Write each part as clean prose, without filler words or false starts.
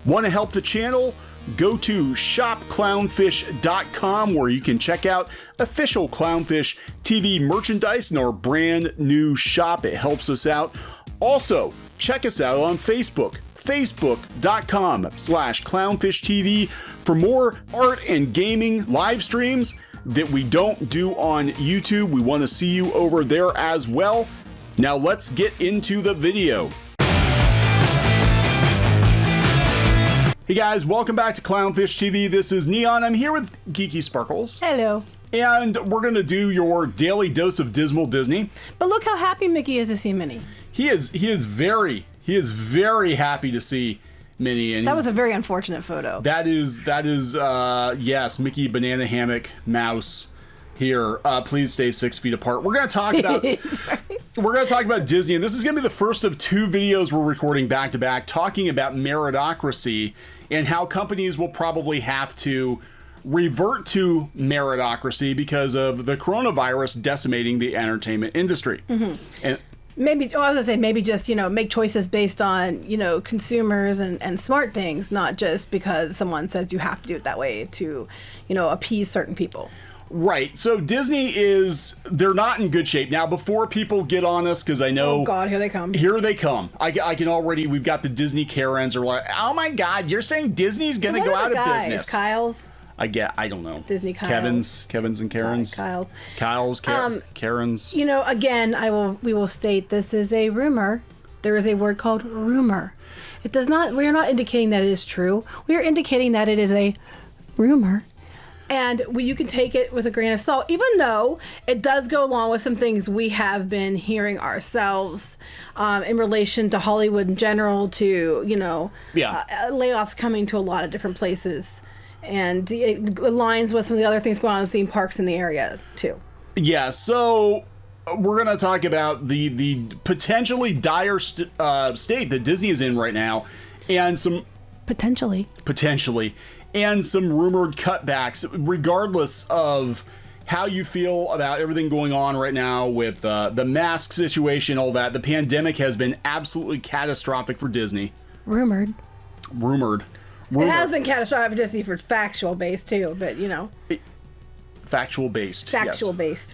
Want to help the channel? Go to shopclownfish.com where you can check out official Clownfish TV merchandise in our brand new shop. It helps us out. Also, check us out on Facebook, facebook.com/clownfishtv for more art and gaming live streams that we don't do on YouTube. We want to see you over there as well. Now let's get into the video. Hey guys, welcome back to Clownfish TV. This is Kneon. I'm here with Geeky Sparkles. Hello. And we're going to do your daily dose of dismal Disney. But look how happy Mickey is to see Minnie. He is very happy to see Minnie. And that was a very unfortunate photo. That is yes, Mickey Banana Hammock Mouse here. Please stay 6 feet apart. We're going to talk about we're going to talk about Disney, and this is going to be the first of two videos we're recording back to back talking about meritocracy and how companies will probably have to revert to meritocracy because of the coronavirus decimating the entertainment industry. And maybe, I was gonna say, maybe just, make choices based on, consumers and smart things, not just because someone says you have to do it that way to, appease certain people. Right. So Disney they're not in good shape. Now, before people get on us, because I know... Oh, God, here they come. Here they come. I can already... We've got the Disney Karens are like, oh, my God, you're saying Disney's going to go out of business. Kyle's? I don't know. Disney Kyle's. Kevin's and Karens. Kyle's. Karens. Again, we will state this is a rumor. There is a word called rumor. We are not indicating that it is true. We are indicating that it is a rumor. And you can take it with a grain of salt, even though it does go along with some things we have been hearing ourselves in relation to Hollywood in general, to, layoffs coming to a lot of different places. And it aligns with some of the other things going on in the theme parks in the area, too. Yeah, so we're going to talk about the potentially dire state that Disney is in right now, and some... Potentially. And some rumored cutbacks, regardless of how you feel about everything going on right now with the mask situation, all that. The pandemic has been absolutely catastrophic for Disney. Rumored. It has been catastrophic for Disney for factual based too, but Factual based.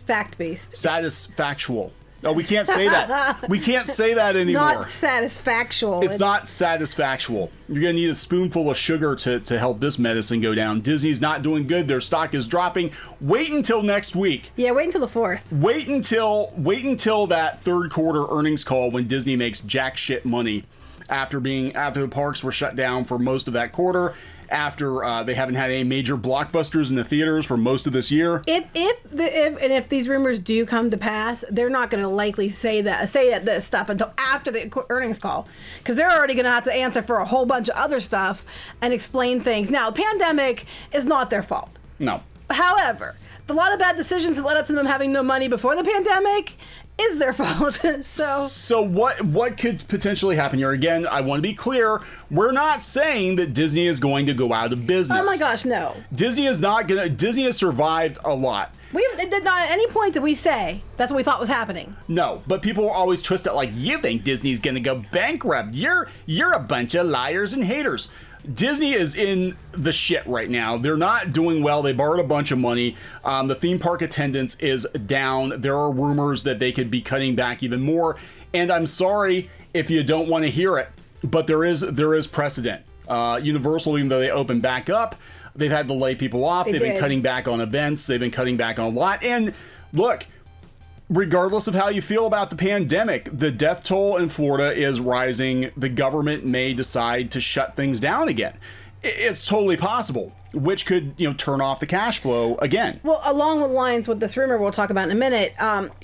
Fact-based. Satisfactual. Oh, we can't say that. We can't say that anymore. Not satisfactual. It's not satisfactual. You're going to need a spoonful of sugar to help this medicine go down. Disney's not doing good. Their stock is dropping. Wait until next week. Yeah, wait until the 4th. Wait until that third quarter earnings call when Disney makes jack shit money after the parks were shut down for most of that quarter. After they haven't had any major blockbusters in the theaters for most of this year. If these rumors do come to pass, they're not going to likely say this stuff until after the earnings call, because they're already going to have to answer for a whole bunch of other stuff and explain things. Now, the pandemic is not their fault. No. However, a lot of bad decisions that led up to them having no money before the pandemic is their fault. So what could potentially happen here? Again, I want to be clear. We're not saying that Disney is going to go out of business. Oh my gosh, no. Disney has survived a lot. We did not at any point did we say that's what we thought was happening. No, but people always twist it like, you think Disney's going to go bankrupt. You're a bunch of liars and haters. Disney is in the shit right now. They're not doing well. They borrowed a bunch of money. The theme park attendance is down. There are rumors that they could be cutting back even more. And I'm sorry if you don't want to hear it, but there is precedent. Universal, even though they opened back up, they've had to lay people off. They've been cutting back on events. They've been cutting back on a lot. And look, regardless of how you feel about the pandemic, the death toll in Florida is rising. The government may decide to shut things down again. It's totally possible, which could, turn off the cash flow again. Well, along the lines with this rumor we'll talk about in a minute,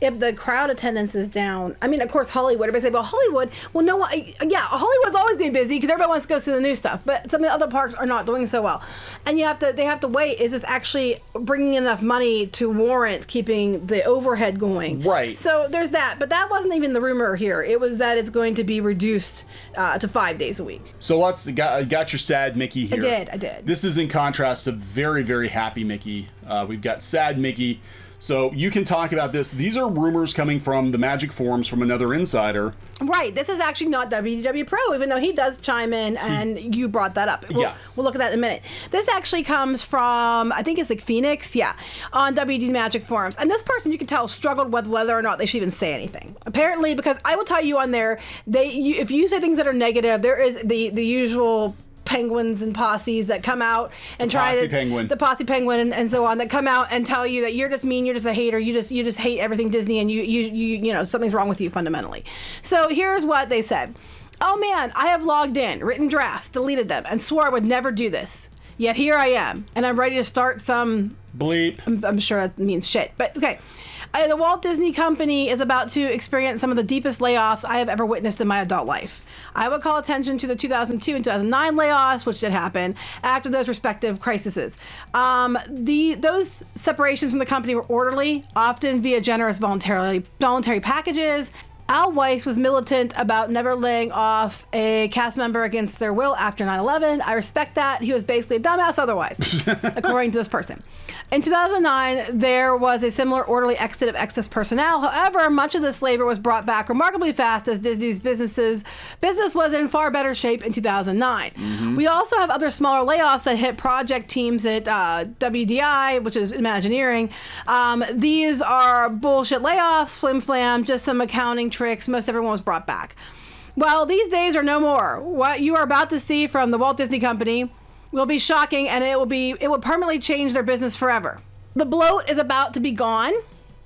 if the crowd attendance is down, I mean, of course, Hollywood, everybody say, well, Hollywood, well, no one, Hollywood's always going to be busy because everybody wants to go see the new stuff, but some of the other parks are not doing so well. And they have to wait, is this actually bringing enough money to warrant keeping the overhead going? Right. So there's that, but that wasn't even the rumor here. It was that it's going to be reduced to 5 days a week. So got your sad Mickey here. I did. This is in contrast to very, very happy Mickey. We've got sad Mickey. So you can talk about this. These are rumors coming from the Magic forums from another insider. Right. This is actually not WDW Pro, even though he does chime in, and you brought that up. We'll look at that in a minute. This actually comes from, I think it's like Phoenix, on WD Magic forums. And this person, you can tell, struggled with whether or not they should even say anything. Apparently, because I will tell you on there, if you say things that are negative, there is the usual penguins and posses that come out and the posse penguin and so on, that come out and tell you that you're just mean, you're just a hater, you just hate everything Disney, and you know something's wrong with you fundamentally. So here's what they said. Oh man, I have logged in, written drafts, deleted them, and swore I would never do this. Yet here I am, and I'm ready to start some bleep. I'm sure that means shit, but okay. The Walt Disney Company is about to experience some of the deepest layoffs I have ever witnessed in my adult life. I would call attention to the 2002 and 2009 layoffs, which did happen after those respective crises. Those separations from the company were orderly, often via generous voluntary packages. Al Weiss was militant about never laying off a cast member against their will after 9/11. I respect that. He was basically a dumbass otherwise, according to this person. In 2009, there was a similar orderly exit of excess personnel. However, much of this labor was brought back remarkably fast as Disney's business was in far better shape in 2009. Mm-hmm. We also have other smaller layoffs that hit project teams at WDI, which is Imagineering. These are bullshit layoffs, flim-flam, just some accounting tricks. Most everyone was brought back. Well, these days are no more. What you are about to see from the Walt Disney Company will be shocking, and it will permanently change their business forever. The bloat is about to be gone.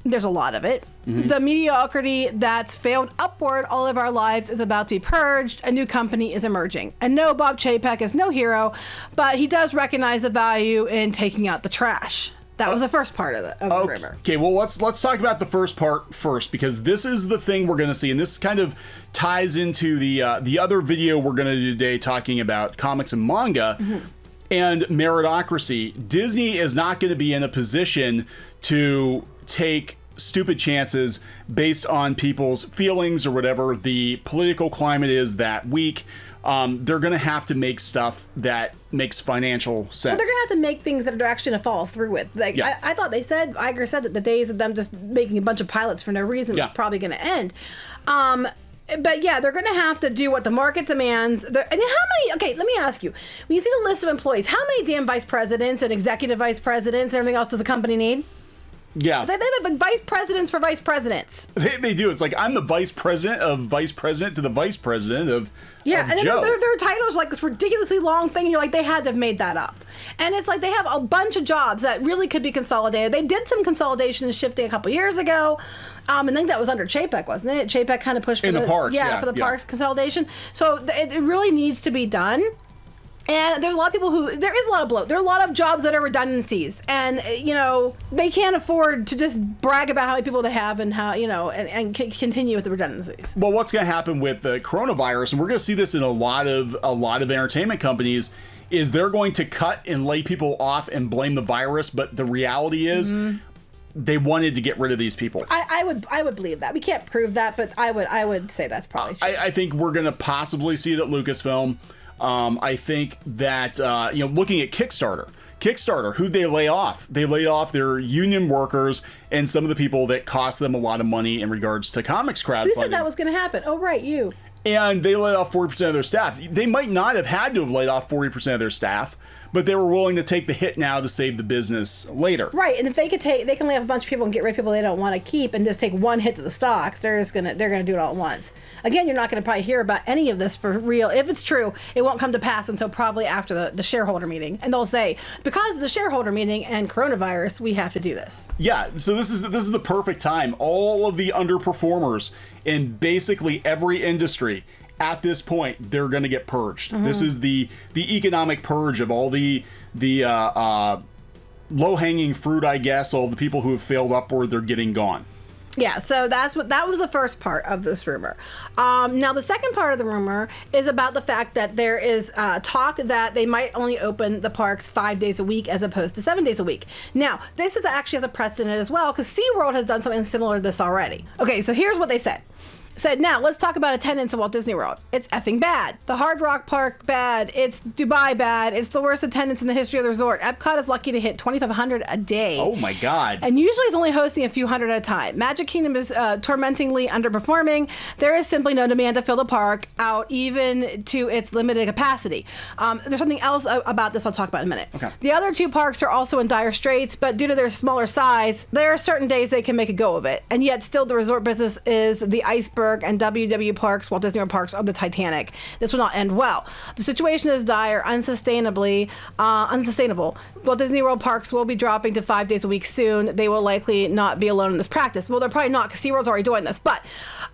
There's a lot of it. Mm-hmm. The mediocrity that's failed upward all of our lives is about to be purged. A new company is emerging. And no, Bob Chapek is no hero, but he does recognize the value in taking out the trash. That was the first part of the rumor. Okay, well, let's talk about the first part first, because this is the thing we're going to see, and this kind of ties into the other video we're going to do today talking about comics and manga. Mm-hmm. And Meritocracy. Disney is not going to be in a position to take stupid chances based on people's feelings or whatever the political climate is that week. They're going to have to make stuff that makes financial sense. Well, they're going to have to make things that they're actually going to follow through with. Like I thought Iger said that the days of them just making a bunch of pilots for no reason is probably going to end. But yeah, they're going to have to do what the market demands. And how many, okay, let me ask you, when you see the list of employees, how many damn vice presidents and executive vice presidents and everything else does a company need? Yeah. They have vice presidents for vice presidents. They do. It's like, I'm the vice president of vice president to the vice president of Yeah, of and then Joe. their titles like this ridiculously long thing, and you're like, they had to have made that up. And it's like they have a bunch of jobs that really could be consolidated. They did some consolidation and shifting a couple years ago. I think that was under Chapek, wasn't it? Chapek kind of pushed for the parks, for the parks consolidation. So it really needs to be done. And there's a lot of people there is a lot of bloat. There are a lot of jobs that are redundancies. And, they can't afford to just brag about how many people they have and how, and continue with the redundancies. Well, what's going to happen with the coronavirus, and we're going to see this in a lot of entertainment companies, is they're going to cut and lay people off and blame the virus. But the reality is they wanted to get rid of these people. I would believe that. We can't prove that, but I would say that's probably true. I think we're going to possibly see it at Lucasfilm. I think that, looking at Kickstarter, who'd they lay off? They laid off their union workers and some of the people that cost them a lot of money in regards to comics crowdfunding. Who said that was going to happen? Oh, right, you. And they laid off 40% of their staff. They might not have had to have laid off 40% of their staff, but they were willing to take the hit now to save the business later. Right, and if they can lay off a bunch of people and get rid of people they don't want to keep and just take one hit to the stocks, they're gonna do it all at once. Again, you're not going to probably hear about any of this for real. If it's true, it won't come to pass until probably after the shareholder meeting, and they'll say, because of the shareholder meeting and coronavirus, we have to do this. Yeah, so this is the perfect time. All of the underperformers in basically every industry, at this point, they're going to get purged. Mm-hmm. This is the economic purge of all the low-hanging fruit, I guess. All the people who have failed upward, they're getting gone. Yeah, so that was the first part of this rumor. Now, the second part of the rumor is about the fact that there is talk that they might only open the parks 5 days a week as opposed to 7 days a week. Now, this is actually has a precedent as well, because SeaWorld has done something similar to this already. Okay, so here's what they said. said, now let's talk about attendance at Walt Disney World. It's effing bad. The Hard Rock Park bad. It's Dubai bad. It's the worst attendance in the history of the resort. Epcot is lucky to hit 2,500 a day. Oh my God. And usually it's only hosting a few hundred at a time. Magic Kingdom is tormentingly underperforming. There is simply no demand to fill the park out, even to its limited capacity. There's something else about this I'll talk about in a minute. Okay. The other two parks are also in dire straits, but due to their smaller size, there are certain days they can make a go of it. And yet still the resort business is the iceberg, and WW Parks, Walt Disney World Parks, are the Titanic. This will not end well. The situation is dire, unsustainable. Walt Disney World Parks will be dropping to 5 days a week soon. They will likely not be alone in this practice. Well, they're probably not, because SeaWorld's already doing this. But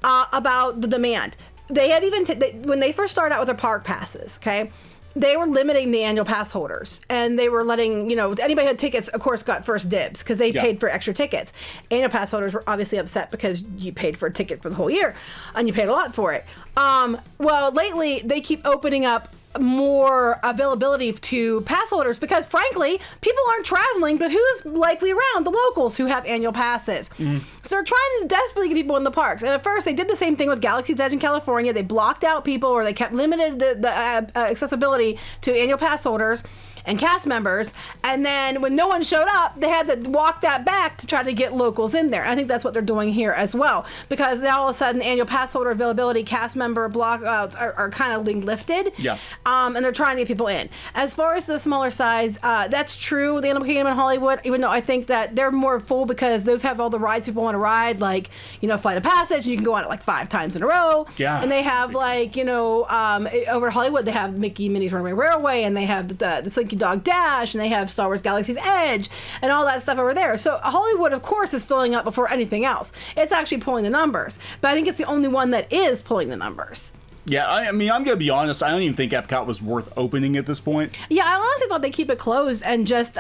about the demand, they had even when they first started out with their park passes, okay, they were limiting the annual pass holders, and they were letting, anybody who had tickets, of course, got first dibs because they paid for extra tickets. Annual pass holders were obviously upset because you paid for a ticket for the whole year, and you paid a lot for it. Well, lately they keep opening up more availability to pass holders because, frankly, people aren't traveling, but who's likely around? The locals who have annual passes. So they're trying to desperately get people in the parks. And at first, they did the same thing with Galaxy's Edge in California. They blocked out people, or they kept limited the accessibility to annual pass holders and cast members, and then when no one showed up, they had to walk that back to try to get locals in there. I think that's what they're doing here as well, because now all of a sudden annual pass holder availability, cast member blockouts are kind of lifted, and they're trying to get people in. As far as the smaller size, that's true, the Animal Kingdom in Hollywood, even though I think that they're more full because those have all the rides people want to ride, like, Flight of Passage, you can go on it like 5 times in a row, and they have like, over at Hollywood, they have Mickey Minnie's Runaway Railway, and they have the Slinky Dog Dash, and they have Star Wars Galaxy's Edge and all that stuff over there. So Hollywood, of course, is filling up before anything else. It's actually pulling the numbers, but I think it's the only one that is pulling the numbers. Yeah, I mean, I'm going to be honest. I don't even think Epcot was worth opening at this point. Yeah, I honestly thought they'd keep it closed and just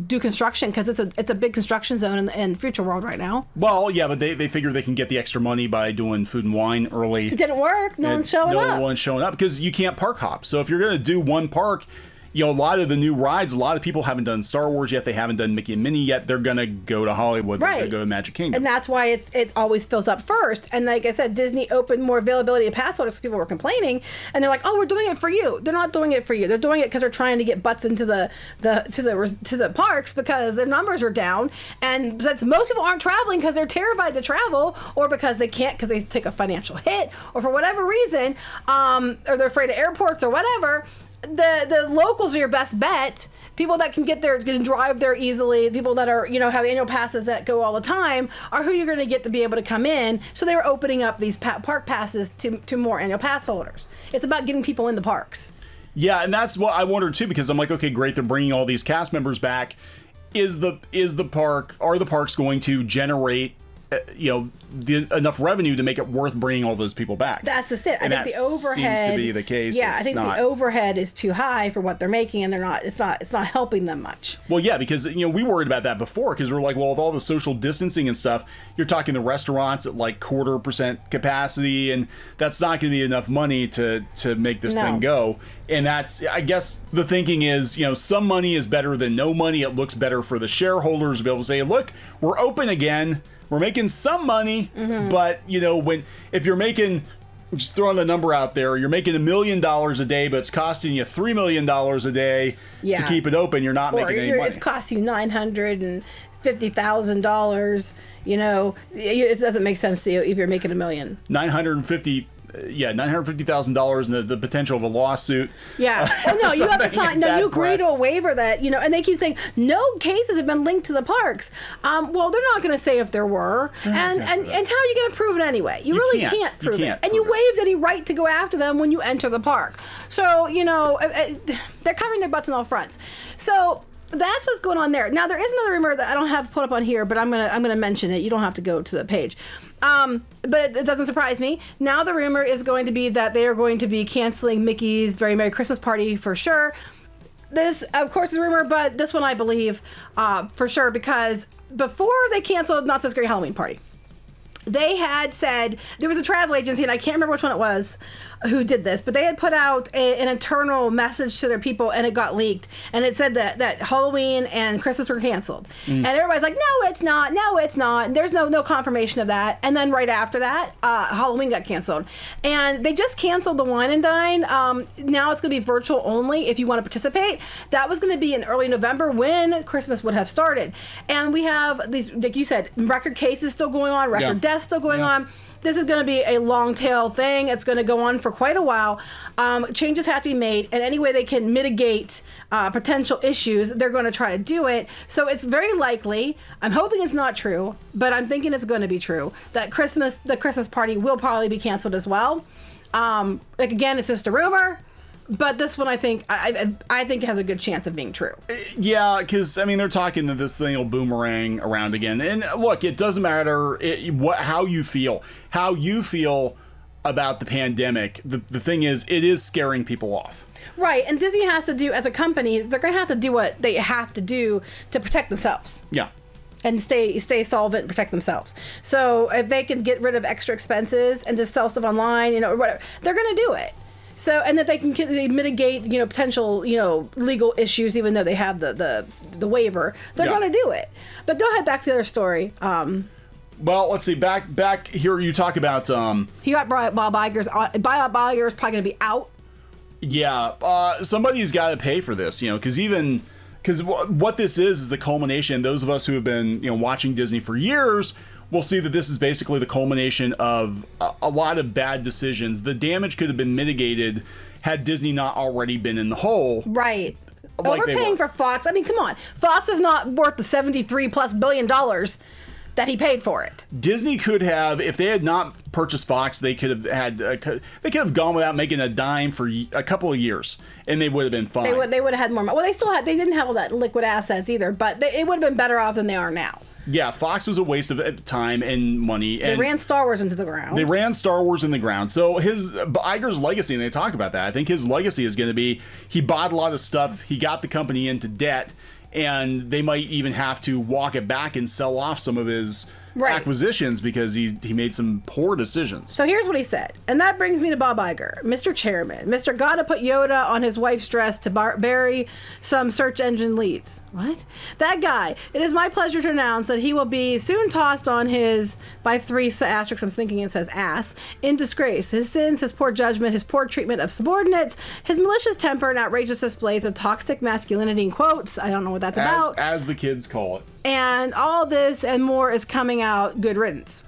do construction, because it's a big construction zone in Future World right now. Well, yeah, but they figure they can get the extra money by doing food and wine early. It didn't work. No one's showing up. No one's showing up because you can't park hop. So if you're going to do one park, a lot of the new rides, a lot of people haven't done Star Wars yet. They haven't done Mickey and Minnie yet. They're going to go to Hollywood. They're going to go to Magic Kingdom. And that's why it always fills up first. And like I said, Disney opened more availability of pass holders because people were complaining. And they're like, oh, we're doing it for you. They're not doing it for you. They're doing it because they're trying to get butts into the parks because their numbers are down. And since most people aren't traveling because they're terrified to travel, or because they can't because they take a financial hit, or for whatever reason, or they're afraid of airports or whatever, the locals are your best bet. People that can get there, can drive there easily, people that are, have annual passes that go all the time, are who you're going to get to be able to come in. So they were opening up these park passes to more annual pass holders. It's about getting people in the parks. Yeah, and that's what I wondered too, because I'm like, okay, great, they're bringing all these cast members back. Are the parks going to generate enough revenue to make it worth bringing all those people back? That's just it. I think the overhead seems to be the case. Yeah, I think the overhead is too high for what they're making, and it's not helping them much. Well, yeah, because we worried about that before, because we're like, well, with all the social distancing and stuff, you're talking the restaurants at like 0.25% capacity, and that's not going to be enough money to make this thing go. And that's, I guess, the thinking is, some money is better than no money. It looks better for the shareholders to be able to say, look, we're open again. We're making some money, but if you're making, just throwing a number out there, you're making $1 million a day, but it's costing you $3 million a day to keep it open, you're not making any money. It's costing you $950,000. It doesn't make sense to you if you're making $1 million. $950,000 and the potential of a lawsuit. Yeah. Oh no, you have to sign. No, you agree to a waiver that and they keep saying no cases have been linked to the parks. Well, they're not going to say if there were, and how are you going to prove it anyway? You really can't prove it, and you waived any right to go after them when you enter the park. So they're covering their butts on all fronts. So that's what's going on there. Now there is another rumor that I don't have put up on here, but I'm gonna mention it. You don't have to go to the page. But it doesn't surprise me. Now the rumor is going to be that they are going to be canceling Mickey's Very Merry Christmas Party for sure. This, of course, is a rumor, but this one I believe for sure, because before they canceled Not So Scary Halloween Party, They had said, there was a travel agency, and I can't remember which one it was who did this, but they had put out an internal message to their people, and it got leaked. And it said that Halloween and Christmas were canceled. And everybody's like, no, it's not. No, it's not. And there's no confirmation of that. And then right after that, Halloween got canceled. And they just canceled the Wine and Dine. Now it's going to be virtual only if you want to participate. That was going to be in early November when Christmas would have started. And we have these, like you said, record cases still going on, record deaths still going on. This is going to be a long tail thing. It's going to go on for quite a while. Changes have to be made, and any way they can mitigate potential issues, they're going to try to do it. So it's very likely, I'm hoping it's not true, but I'm thinking it's going to be true, that the Christmas party will probably be canceled as well. Like, again, it's just a rumor. But this one, I think has a good chance of being true. Yeah, because, I mean, they're talking that this thing will boomerang around again. And look, it doesn't matter how you feel. How you feel about the pandemic, the thing is, it is scaring people off. Right, and Disney has to do, as a company, they're going to have to do what they have to do to protect themselves. Yeah. And stay solvent and protect themselves. So if they can get rid of extra expenses and just sell stuff online, or whatever, they're going to do it. So, and if they can mitigate, potential, legal issues, even though they have the waiver, they're going to do it. But go ahead, back to the other story. Well, let's see. Back here, you talk about. He got Bob Iger's. Bob Iger's probably going to be out. Yeah, somebody's got to pay for this, because what this is the culmination. Those of us who have been, watching Disney for years. We'll see that this is basically the culmination of a lot of bad decisions. The damage could have been mitigated had Disney not already been in the hole. Right. Overpaying for Fox. I mean, come on. Fox is not worth the $73+ billion that he paid for it. Disney could have, if they had not purchased Fox, they could have gone without making a dime for a couple of years, and they would have been fine. They would have had more money. Well, they didn't have all that liquid assets either, but it would have been better off than they are now. Yeah, Fox was a waste of time and money. And they ran Star Wars into the ground. They ran Star Wars in the ground. So Iger's legacy, and they talk about that, I think his legacy is going to be he bought a lot of stuff, he got the company into debt, and they might even have to walk it back and sell off some of his acquisitions because he made some poor decisions. So here's what he said, and that brings me to Bob Iger. Mr. Chairman, Mr. Gotta put Yoda on his wife's dress to bury some search engine leads. What? That guy. It is my pleasure to announce that he will be soon tossed on his, by 3 asterisks, I'm thinking it says ass, in disgrace. His sins, his poor judgment, his poor treatment of subordinates, his malicious temper and outrageous displays of toxic masculinity in quotes. I don't know what that's about. As the kids call it. And all this and more is coming out good riddance.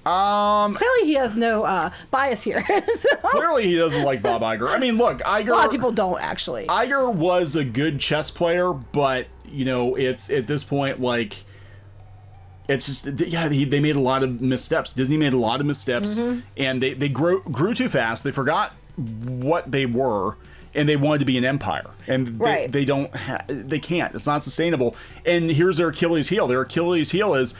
Clearly he has no bias here. So. Clearly he doesn't like Bob Iger. I mean, look, Iger... A lot of people don't, actually. Iger was a good chess player, but, it's at this point, like... It's just, they made a lot of missteps. Disney made a lot of missteps, and they grew too fast. They forgot what they were, and they wanted to be an empire. And they can't. It's not sustainable. And here's their Achilles heel. Their Achilles heel is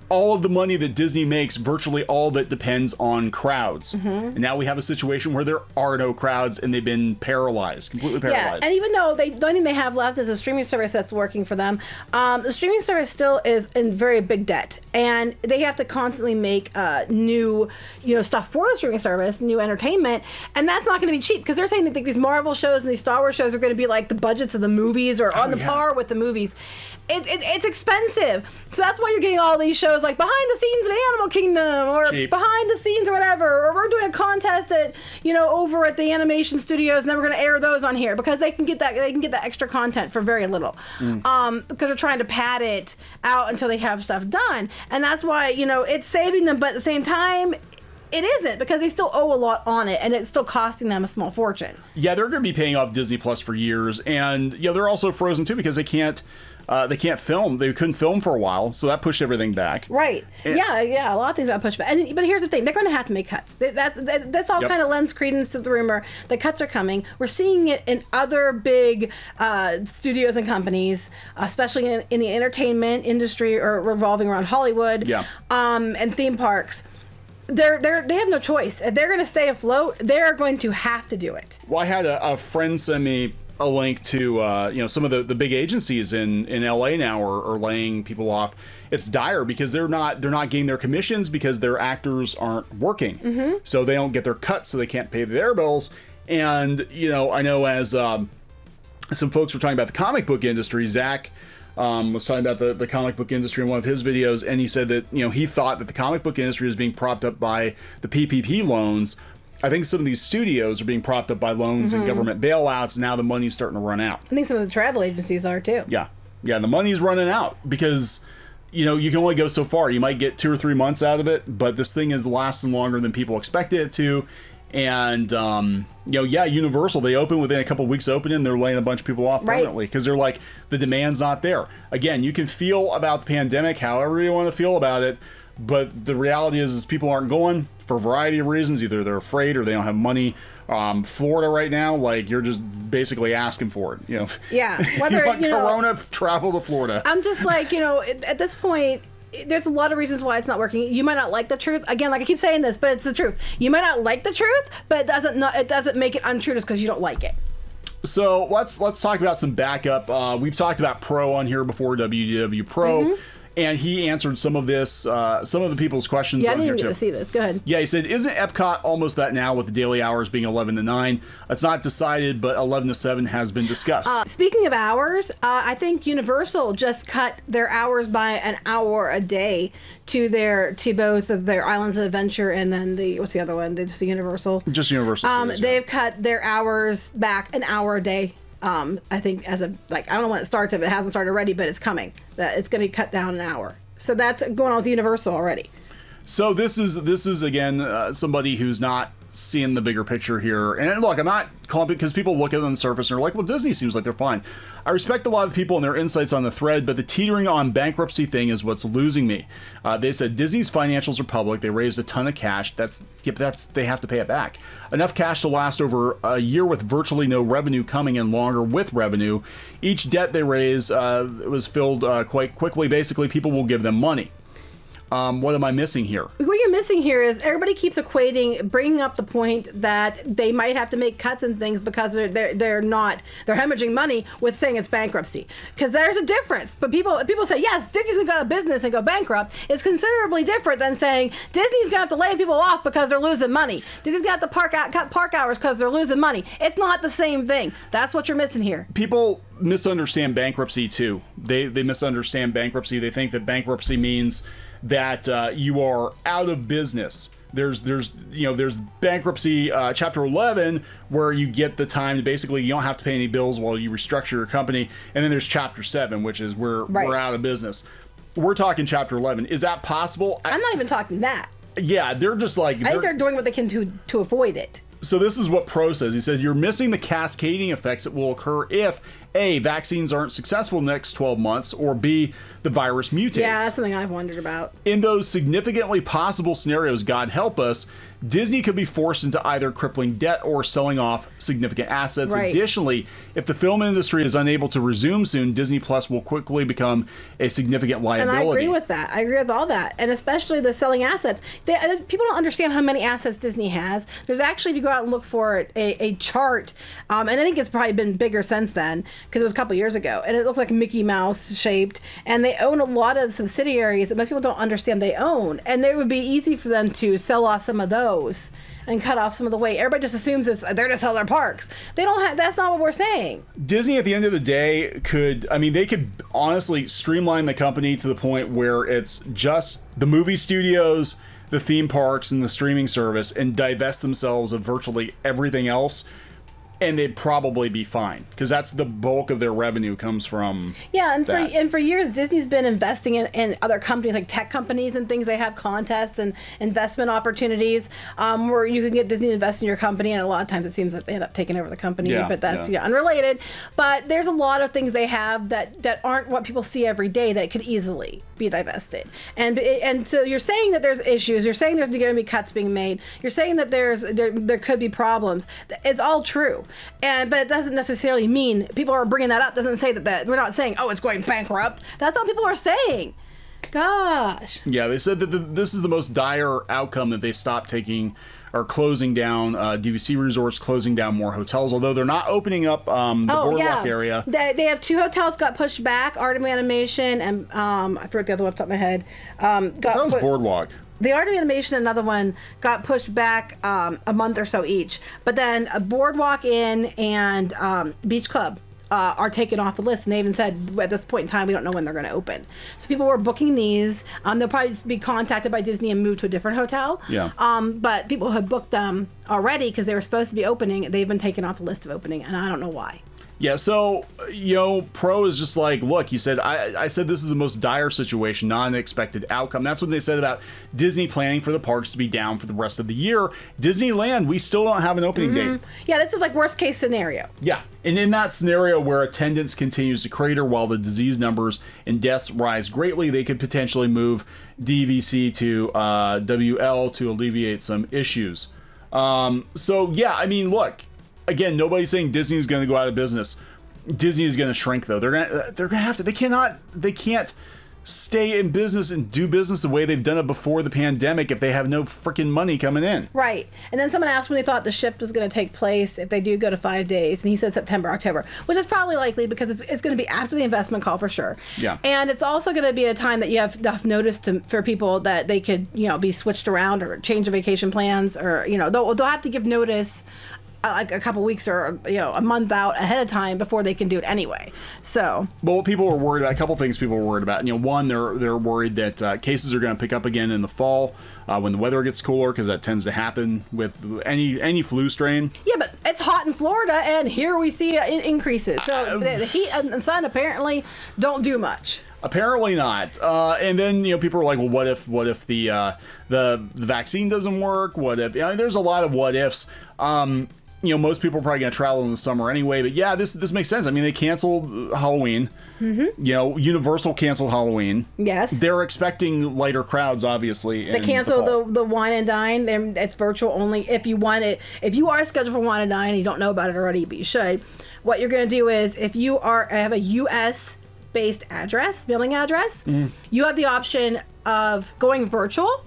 all of the money that Disney makes, virtually all of it depends on crowds. And now we have a situation where there are no crowds, and they've been completely paralyzed. Yeah, and even though the only thing they have left is a streaming service that's working for them, the streaming service still is in very big debt, and they have to constantly make new, stuff for the streaming service, new entertainment, and that's not going to be cheap because they're saying that these Marvel shows and these Star Wars shows are going to be like the budgets of the movies or on par with the movies. It's expensive, so that's why you're getting all these shows like Behind the Scenes at Animal Kingdom or Behind the Scenes or whatever, or we're doing a contest at over at the animation studios, and then we're going to air those on here because they can get that extra content for very little, because they're trying to pad it out until they have stuff done, and that's why it's saving them, but at the same time. It isn't, because they still owe a lot on it, and it's still costing them a small fortune. Yeah, they're going to be paying off Disney Plus for years, and they're also frozen too because they can't film. They couldn't film for a while, so that pushed everything back. Right. And a lot of things got pushed back. But here's the thing: they're going to have to make cuts. That's all kind of lends credence to the rumor. The cuts are coming. We're seeing it in other big studios and companies, especially in the entertainment industry or revolving around Hollywood. And theme parks. They have no choice. If they're going to stay afloat, they're going to have to do it. Well, I had a friend send me a link to some of the big agencies in LA now are laying people off. It's dire because they're not getting their commissions because their actors aren't working, so they don't get their cuts, so they can't pay their bills. And I know as some folks were talking about the comic book industry, Zach was talking about the comic book industry in one of his videos, and he said that he thought that the comic book industry was being propped up by the PPP loans. I think some of these studios are being propped up by loans and government bailouts. Now the money's starting to run out. I think some of the travel agencies are too. Yeah, the money's running out because you can only go so far. You might get 2 or 3 months out of it, but this thing is lasting longer than people expected it to. And Universal, they open within a couple of weeks opening, they're laying a bunch of people off permanently because they're like, the demand's not there. Again, you can feel about the pandemic however you want to feel about it, but the reality is people aren't going for a variety of reasons. Either they're afraid or they don't have money. Florida right now, like, you're just basically asking for it. Yeah, whether you want Corona, travel to Florida. I'm just like, at this point, there's a lot of reasons why it's not working. You might not like the truth. Again, like I keep saying this, but it's the truth. You might not like the truth, but it doesn't make it untrue just because you don't like it. So let's talk about some backup. We've talked about Pro on here before, WDW Pro. And he answered some of this, some of the people's questions on here too. Yeah, I didn't even get to see this. Go ahead. Yeah, he said, isn't Epcot almost that now with the daily hours being 11 to 9? It's not decided, but 11 to 7 has been discussed. Speaking of hours, I think Universal just cut their hours by an hour a day to both of their Islands of Adventure and then what's the other one? Just the Universal? Just Universal Studios, they've cut their hours back an hour a day. I think I don't know when it starts, if it hasn't started already, but it's coming. That it's going to be cut down an hour. So that's going on with Universal already. So this is again somebody who's not seeing the bigger picture here. And look, I'm not calling because people look at it on the surface and are like, well, Disney seems like they're fine. I respect a lot of people and their insights on the thread, but the teetering on bankruptcy thing is what's losing me. They said Disney's financials are public. They raised a ton of cash. They have to pay it back. Enough cash to last over a year with virtually no revenue coming in longer with revenue. Each debt they raised was filled quite quickly. Basically, people will give them money. What am I missing here? What you're missing here is everybody keeps bringing up the point that they might have to make cuts and things because they're hemorrhaging money with saying it's bankruptcy. Because there's a difference. But people say, yes, Disney's going to go out of business and go bankrupt. It's considerably different than saying Disney's going to have to lay people off because they're losing money. Disney's going to have to cut park hours because they're losing money. It's not the same thing. That's what you're missing here. People misunderstand bankruptcy too. They misunderstand bankruptcy. They think that bankruptcy means that you are out of business. There's bankruptcy chapter 11 where you get the time to basically you don't have to pay any bills while you restructure your company, and then there's chapter 7, which is where we're out of business. We're talking chapter 11. Is that possible? I'm not even talking that. Yeah, they're just like I think they're doing what they can to avoid it. So this is what Pro says. He said, you're missing the cascading effects that will occur if A, vaccines aren't successful in the next 12 months, or B, the virus mutates. Yeah, that's something I've wondered about. In those significantly possible scenarios, God help us, Disney could be forced into either crippling debt or selling off significant assets. Right. Additionally, if the film industry is unable to resume soon, Disney Plus will quickly become a significant liability. And I agree with that. I agree with all that. And especially the selling assets. People don't understand how many assets Disney has. There's actually, if you go out and look for it, a chart, and I think it's probably been bigger since then, because it was a couple years ago, and it looks like Mickey Mouse shaped, and they own a lot of subsidiaries that most people don't understand they own, and it would be easy for them to sell off some of those and cut off some of the weight. Everybody just assumes they're to sell their parks. They don't have. That's not what we're saying. Disney, at the end of the day, they could honestly streamline the company to the point where it's just the movie studios, the theme parks, and the streaming service, and divest themselves of virtually everything else. And they'd probably be fine because that's the bulk of their revenue comes from. Yeah, and for years Disney's been investing in other companies like tech companies and things. They have contests and investment opportunities where you can get Disney to invest in your company, and a lot of times it seems that they end up taking over the company. But that's unrelated. But there's a lot of things they have that aren't what people see every day that could easily be divested. And so you're saying that there's issues. You're saying there's going to be cuts being made. You're saying that there could be problems. It's all true. But it doesn't necessarily mean people are bringing that up. Doesn't say that we're not saying, oh, it's going bankrupt. That's not what people are saying. Gosh. Yeah, they said that this is the most dire outcome that they stopped taking are closing down DVC resorts, closing down more hotels, although they're not opening up the boardwalk area. They have 2 hotels got pushed back, Art of Animation and I forget the other one off the top of my head. That was boardwalk. The Art of Animation, another one, got pushed back a month or so each. But then Boardwalk Inn and Beach Club are taken off the list. And they even said, at this point in time, we don't know when they're going to open. So people were booking these. They'll probably be contacted by Disney and moved to a different hotel. Yeah. But people had booked them already because they were supposed to be opening. They've been taken off the list of opening, and I don't know why. Yeah, so, Pro is just like, look, he said, I said this is the most dire situation, not an expected outcome. That's what they said about Disney planning for the parks to be down for the rest of the year. Disneyland, we still don't have an opening date. Yeah, this is like worst case scenario. Yeah, and in that scenario where attendance continues to crater while the disease numbers and deaths rise greatly, they could potentially move DVC to WL to alleviate some issues. So, yeah, I mean, look. Again, nobody's saying Disney is going to go out of business. Disney is going to shrink, though. They're going to have to. They can't stay in business and do business the way they've done it before the pandemic if they have no freaking money coming in. Right. And then someone asked when they thought the shift was going to take place if they do go to 5 days, and he said September, October, which is probably likely because it's going to be after the investment call for sure. Yeah. And it's also going to be a time that you have enough notice for people that they could be switched around or change their vacation plans, or they'll have to give notice. Like a couple weeks or a month out ahead of time before they can do it anyway. So, well, what people are worried about, a couple things people are worried about. One, they're worried that cases are going to pick up again in the fall when the weather gets cooler, because that tends to happen with any flu strain. Yeah, but it's hot in Florida, and here we see increases. So the heat and the sun apparently don't do much. Apparently not. And then people are like, well, what if the vaccine doesn't work? What if there's a lot of what ifs. Most people are probably going to travel in the summer anyway, but yeah, this makes sense. I mean, they canceled Halloween. Mm-hmm. Universal canceled Halloween. Yes. They're expecting lighter crowds, obviously. They canceled the Wine and Dine. It's virtual only. If you want it, if you are scheduled for Wine and Dine and you don't know about it already, but you should, what you're going to do is, if you have a U.S. based address, mailing address, you have the option of going virtual,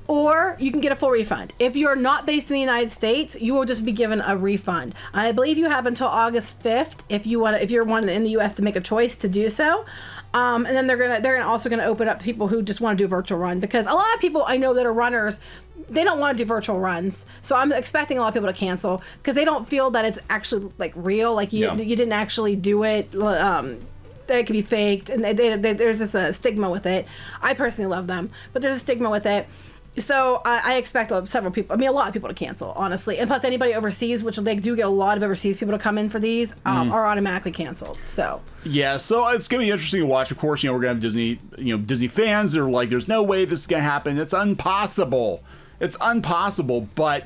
or you can get a full refund. If you're not based in the United States, you will just be given a refund. I believe you have until August 5th if you're one in the U.S. to make a choice to do so. And then they're also gonna open up to people who just want to do a virtual run, because a lot of people I know that are runners, they don't want to do virtual runs. So I'm expecting a lot of people to cancel because they don't feel that it's actually like real, like you didn't actually do it. It could be faked, and there's just a stigma with it. I personally love them, but there's a stigma with it. So I expect a lot of people to cancel, honestly. And plus, anybody overseas, which they do get a lot of overseas people to come in for these, are automatically canceled. So yeah, so it's gonna be interesting to watch. Of course, we're gonna have Disney, Disney fans. They're like, "There's no way this is gonna happen. It's impossible. It's impossible." But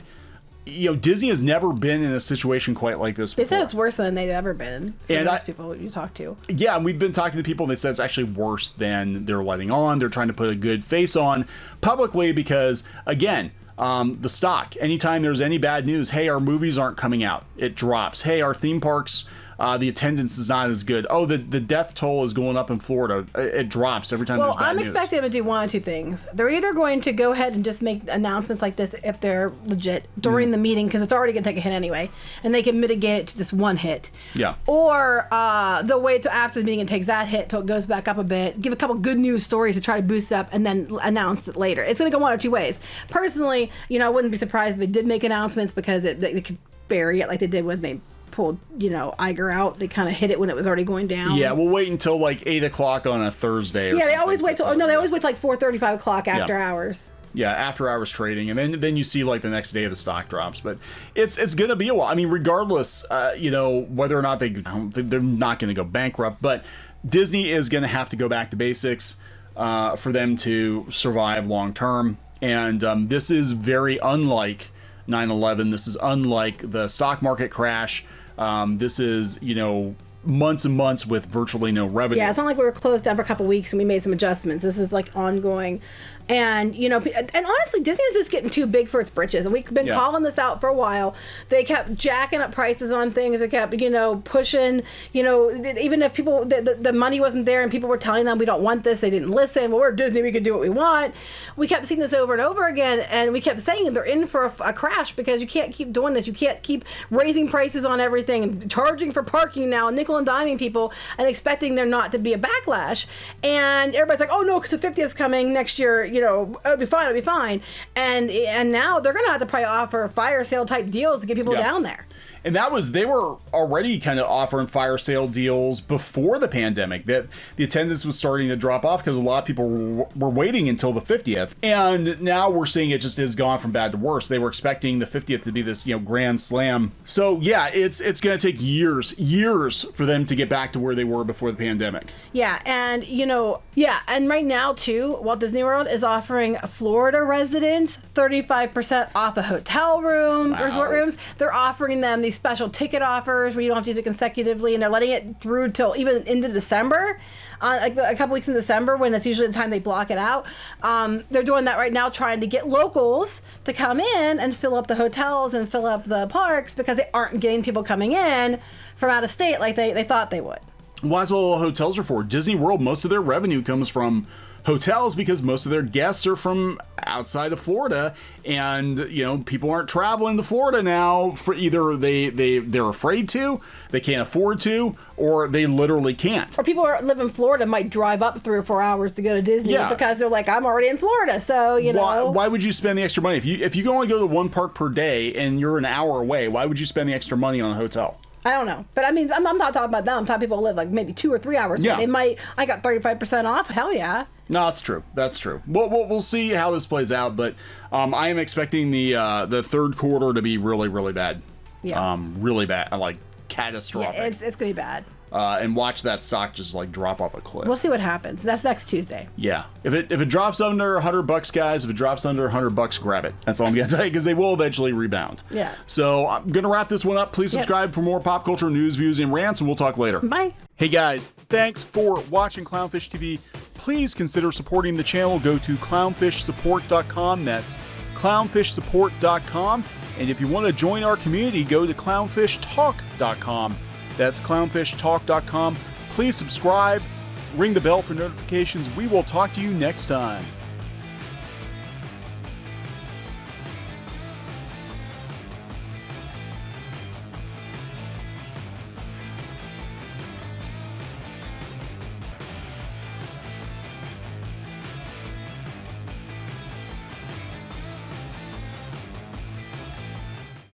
Disney has never been in a situation quite like this before. They said it's worse than they've ever been. And most people you talk to. Yeah, we've been talking to people, and they said it's actually worse than they're letting on. They're trying to put a good face on publicly because, again, the stock. Anytime there's any bad news, hey, our movies aren't coming out, it drops. Hey, our theme parks, the attendance is not as good. Oh, the death toll is going up in Florida. It drops every time there's bad news. I'm expecting them to do one of two things. They're either going to go ahead and just make announcements like this if they're legit during the meeting, because it's already going to take a hit anyway, and they can mitigate it to just one hit. Yeah. Or they'll wait till after the meeting and takes that hit till it goes back up a bit, give a couple good news stories to try to boost up, and then announce it later. It's going to go one or two ways. Personally, I wouldn't be surprised if they did make announcements, because they could bury it like they did when they pulled Iger out. They kind of hit it when it was already going down. Yeah, we'll wait until like 8 o'clock on a Thursday. Yeah, they always wait till they always wait till like 4:30, 5 o'clock after hours. Yeah, after hours trading, and then you see like the next day the stock drops. But it's gonna be a while. I mean, regardless, whether or not they're not gonna go bankrupt, but Disney is gonna have to go back to basics for them to survive long term. And this is very unlike 9/11. This is unlike the stock market crash. This is, months and months with virtually no revenue. Yeah, it's not like we were closed down for a couple weeks and we made some adjustments. This is like ongoing. And, and honestly, Disney is just getting too big for its britches. And we've been calling this out for a while. They kept jacking up prices on things. They kept, pushing, even if people, the money wasn't there and people were telling them we don't want this, they didn't listen. Well, we're Disney, we can do what we want. We kept seeing this over and over again. And we kept saying they're in for a crash because you can't keep doing this. You can't keep raising prices on everything and charging for parking now and nickel and diming people and expecting there not to be a backlash. And everybody's like, oh no, because the 50th is coming next year. It'll be fine. And now they're going to have to probably offer fire sale type deals to get people down there. And they were already kind of offering fire sale deals before the pandemic. That the attendance was starting to drop off because a lot of people were waiting until the 50th. And now we're seeing it just has gone from bad to worse. They were expecting the 50th to be this, grand slam. So yeah, it's going to take years for them to get back to where they were before the pandemic. Yeah, and and right now too, Walt Disney World is offering Florida residents 35% off of hotel rooms, resort rooms. They're offering them these special ticket offers where you don't have to use it consecutively, and they're letting it through till even into December, like a couple weeks in December when that's usually the time they block it out. They're doing that right now, trying to get locals to come in and fill up the hotels and fill up the parks because they aren't getting people coming in from out of state like they thought they would. Well, that's what all hotels are for. Disney World, most of their revenue comes from hotels because most of their guests are from outside of Florida, and people aren't traveling to Florida now for either they're afraid to, they can't afford to, or they literally can't. Or people who live in Florida might drive up 3 or 4 hours to go to Disney because they're like, I'm already in Florida, so Why would you spend the extra money if you can only go to one park per day and you're an hour away? Why would you spend the extra money on a hotel? I don't know. But I mean, I'm not talking about them. I'm talking people who live like maybe 2 or 3 hours. Yeah. They might, I got 35% off. Hell yeah. No, that's true. That's true. We'll see how this plays out, but I am expecting the third quarter to be really, really bad. Yeah. Really bad. Like catastrophic. Yeah, it's going to be bad. And watch that stock just like drop off a cliff. We'll see what happens. That's next Tuesday. Yeah. If it drops under $100, guys, if it drops under $100, grab it. That's all I'm going to say, because they will eventually rebound. Yeah. So I'm going to wrap this one up. Please subscribe for more pop culture news, views, and rants, and we'll talk later. Bye. Hey guys, thanks for watching Clownfish TV. Please consider supporting the channel. Go to clownfishsupport.com. That's clownfishsupport.com. And if you want to join our community, go to clownfishtalk.com. That's clownfishtalk.com. Please subscribe, ring the bell for notifications. We will talk to you next time.